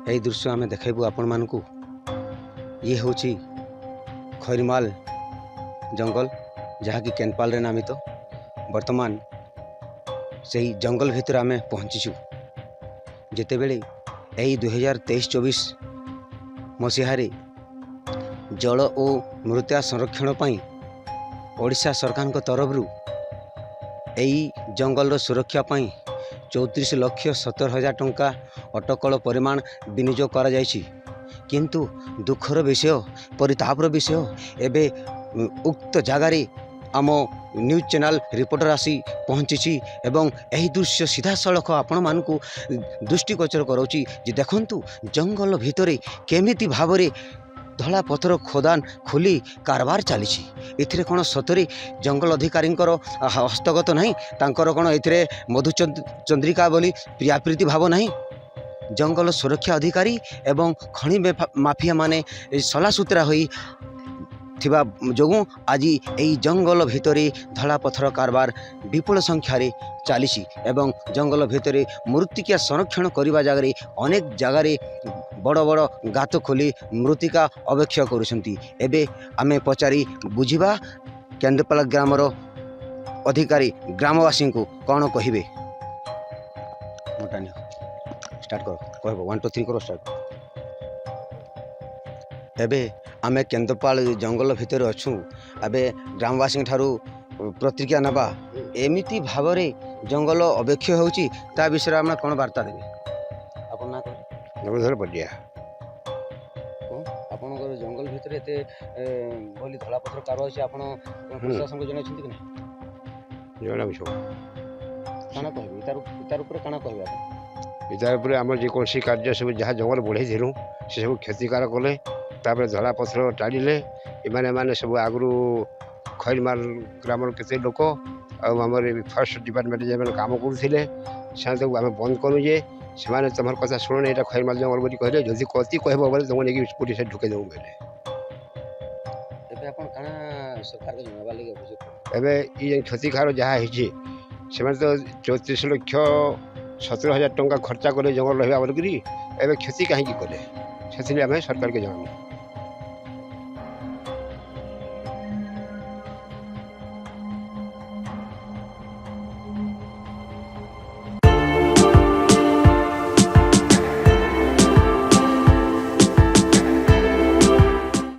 यही दृश्य आम देखू आपण मानक ये हूँ खैरमाल जंगल जहाँकि केनपाल रे नामित। वर्तमान से ही जंगल भितर आम पहुँचीचु जिते बेले यही 2023-24 मसीह जल और मृत्या संरक्षण पाई ओडिशा सरकार को तरफ यही जंगल सुरक्षा पाई 34,70,000 टंका अटकल परिमाण विनियोग करा जायछि। किंतु दुखर विषय परितापर विषय एबे उक्त जगार आम न्यूज चैनल रिपोर्टर आसी पहुँची एवं यही दृश्य सीधा सड़क आपण मानक दृष्टिगोचर कराऊँच जे देखंतु जंगल भितर केमिति भावरे धला पथर खोदान खोली कारबार चली एथिरे कौन सतरे जंगल अधिकारी हस्तगत नहीं तांकर कौन एथिरे मधुचंद्रिका बोली प्रियाप्रीति भाव नहीं। जंगल सुरक्षा अधिकारी एवं खनि माफिया माने सलासुतरा होई थिबा जोगु आज यही जंगल भितर धला पथर कारबार विपुल संख्यार चली एवं जंगल भितर मृत्तिका संरक्षण करने जगह अनेक जगार बड़ बड़ गात खोली मृत्तिका अवेक्ष करुँचे। आमे पचारि बुझा केंद्रपाल ग्रामर अधिकारी ग्रामवासी को कौन कहे स्टार्ट कर 1 2 3 करो स्टार्ट। एबे आमे केंद्रपाल जंगल भितर अच्छु एबे ग्रामवासी ठारू प्रतिक्रिया नबा एमिति भाव जंगल अवेक्ष होची ता विषय आम कौन वार्ता देवे आपन ना नवधर पटिया आपन जंगल भितर एते बोली धला पथर कारवा होची आपन प्रशासन को जणाई छथि कि नै जणा बिछो काना कहबे इतार ऊपर काना कहबे आपन इतार ऊपर हमर जे कोनसी कार्य सब जहाँ जंगल बढ़े दिलु से सब क्षतिकार कले तापर धला पथर टाड़िले एमाने माने सब आगु खैरमाल ग्रामर केते लोक आमर फर्स्ट डिपार्टमेंट जे काम करुले से आम बंद करूँ जे से तुम कथा शुण यहाँ खैरमाल जंगल बोली कहले जदि कति कह बोले तुम नहीं पुलिस ढुके देव बोले एवं ये क्षतिकार जहाँ होती से तो 34,70,000 टंका खर्चा कले जंगल रहा बोलिकी एवं क्षति कहीं कले से सरकार के जनाबू।